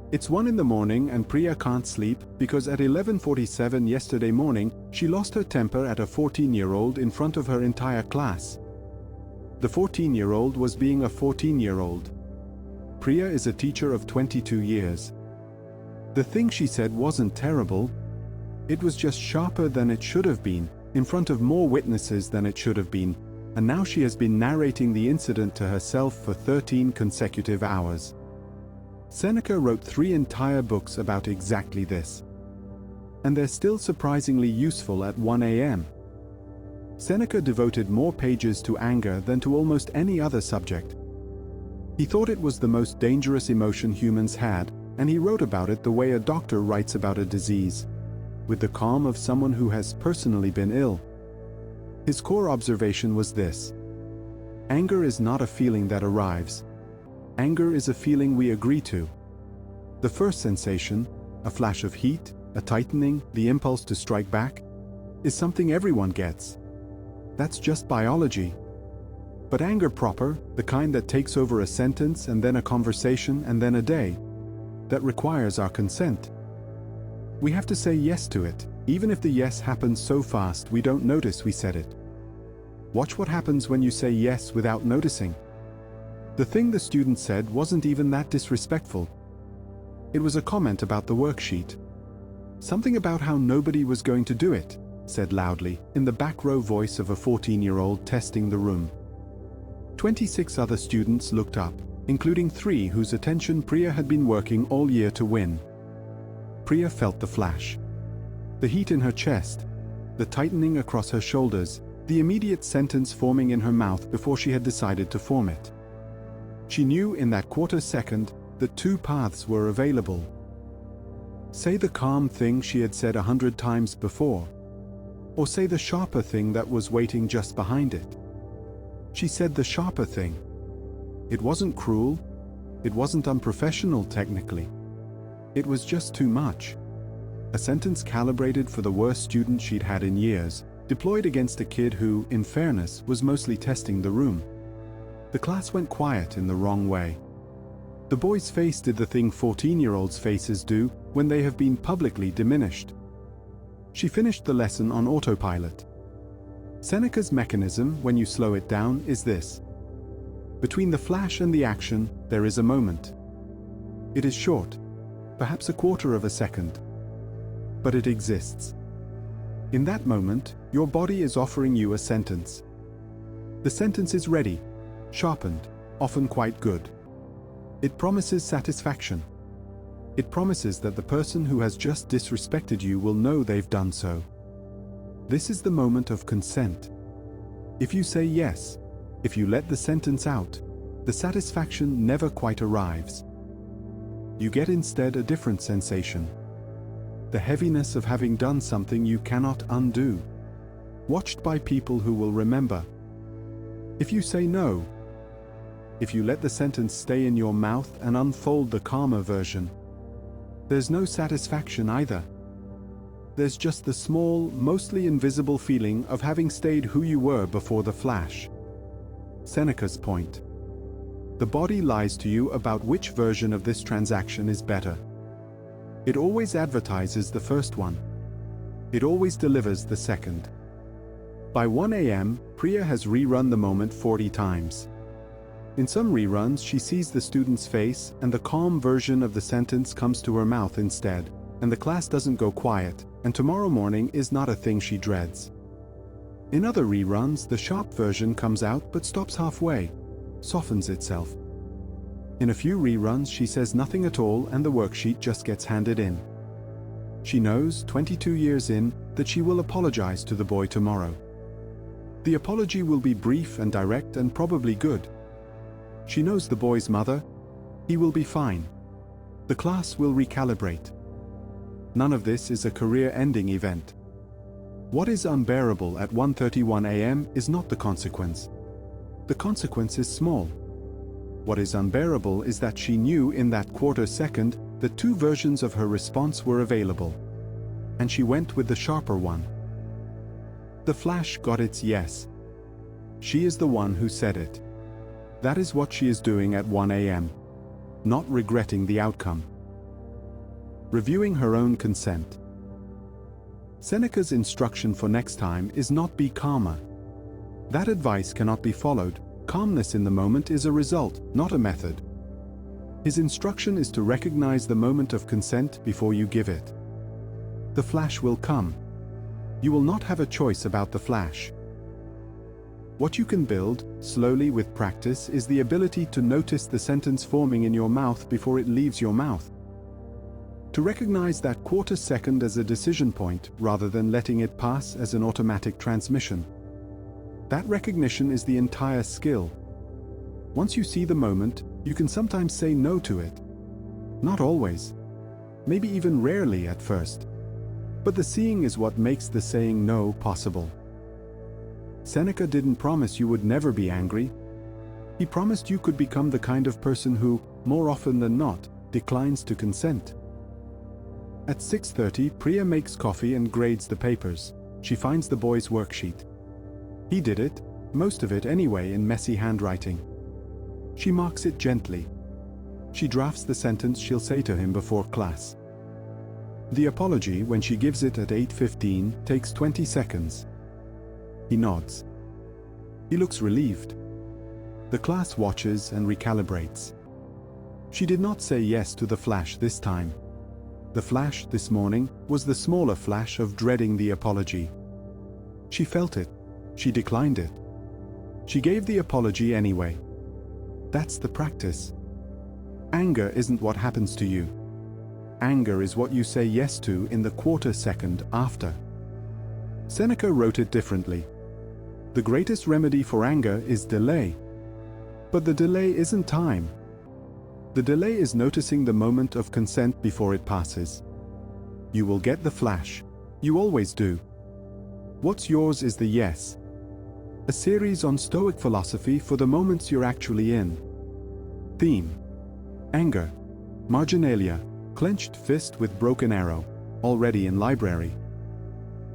It's 1 in the morning and Priya can't sleep because at 11:47 yesterday morning, she lost her temper at a 14-year-old in front of her entire class. The 14-year-old was being a 14-year-old. Priya is a teacher of 22 years. The thing she said wasn't terrible. It was just sharper than it should have been, in front of more witnesses than it should have been, and now she has been narrating the incident to herself for 13 consecutive hours. Seneca wrote 3 entire books about exactly this. And they're still surprisingly useful at 1 a.m. Seneca devoted more pages to anger than to almost any other subject. He thought it was the most dangerous emotion humans had, and he wrote about it the way a doctor writes about a disease, with the calm of someone who has personally been ill. His core observation was this: anger is not a feeling that arrives. Anger is a feeling we agree to. The first sensation, a flash of heat, a tightening, the impulse to strike back, is something everyone gets. That's just biology. But anger proper, the kind that takes over a sentence and then a conversation and then a day, that requires our consent. We have to say yes to it, even if the yes happens so fast we don't notice we said it. Watch what happens when you say yes without noticing. The thing the student said wasn't even that disrespectful. It was a comment about the worksheet. Something about how nobody was going to do it, said loudly, in the back row voice of a 14-year-old testing the room. 26 other students looked up, including 3 whose attention Priya had been working all year to win. Priya felt the flash. The heat in her chest, the tightening across her shoulders, the immediate sentence forming in her mouth before she had decided to form it. She knew in that quarter second that 2 paths were available. Say the calm thing she had said 100 times before, or say the sharper thing that was waiting just behind it. She said the sharper thing. It wasn't cruel. It wasn't unprofessional technically. It was just too much. A sentence calibrated for the worst student she'd had in years, deployed against a kid who, in fairness, was mostly testing the room. The class went quiet in the wrong way. The boy's face did the thing 14-year-olds' faces do when they have been publicly diminished. She finished the lesson on autopilot. Seneca's mechanism, when you slow it down, is this. Between the flash and the action, there is a moment. It is short, perhaps a quarter of a second. But it exists. In that moment, your body is offering you a sentence. The sentence is ready, sharpened, often quite good. It promises satisfaction. It promises that the person who has just disrespected you will know they've done so. This is the moment of consent. If you say yes, if you let the sentence out, the satisfaction never quite arrives. You get instead a different sensation. The heaviness of having done something you cannot undo, watched by people who will remember. If you say no, if you let the sentence stay in your mouth and unfold the calmer version, there's no satisfaction either. There's just the small, mostly invisible feeling of having stayed who you were before the flash. Seneca's point. The body lies to you about which version of this transaction is better. It always advertises the first one. It always delivers the second. By 1 a.m., Priya has rerun the moment 40 times. In some reruns, she sees the student's face and the calm version of the sentence comes to her mouth instead, and the class doesn't go quiet, and tomorrow morning is not a thing she dreads. In other reruns, the sharp version comes out but stops halfway, softens itself. In a few reruns, she says nothing at all and the worksheet just gets handed in. She knows, 22 years in, that she will apologize to the boy tomorrow. The apology will be brief and direct and probably good. She knows the boy's mother. He will be fine. The class will recalibrate. None of this is a career-ending event. What is unbearable at 1:31 a.m. is not the consequence. The consequence is small. What is unbearable is that she knew in that quarter second that 2 versions of her response were available. And she went with the sharper one. The flash got its yes. She is the one who said it. That is what she is doing at 1 a.m. Not regretting the outcome. reviewing her own consent. Seneca's instruction for next time is not be calmer. That advice cannot be followed. Calmness in the moment is a result, not a method. His instruction is to recognize the moment of consent before you give it. The flash will come. You will not have a choice about the flash. What you can build, slowly with practice, is the ability to notice the sentence forming in your mouth before it leaves your mouth. To recognize that quarter second as a decision point rather than letting it pass as an automatic transmission. That recognition is the entire skill. Once you see the moment, you can sometimes say no to it. Not always. Maybe even rarely at first. But the seeing is what makes the saying no possible. Seneca didn't promise you would never be angry. He promised you could become the kind of person who, more often than not, declines to consent. At 6:30, Priya makes coffee and grades the papers. She finds the boy's worksheet. He did it, most of it anyway, in messy handwriting. She marks it gently. She drafts the sentence she'll say to him before class. The apology, when she gives it at 8:15, takes 20 seconds. He nods. He looks relieved. The class watches and recalibrates. She did not say yes to the flash this time. The flash this morning was the smaller flash of dreading the apology. She felt it. She declined it. She gave the apology anyway. That's the practice. Anger isn't what happens to you. Anger is what you say yes to in the quarter second after. Seneca wrote it differently. The greatest remedy for anger is delay. But the delay isn't time. The delay is noticing the moment of consent before it passes. You will get the flash. You always do. What's yours is the yes. A series on Stoic philosophy for the moments you're actually in. Theme: anger, marginalia, clenched fist with broken arrow, already in library.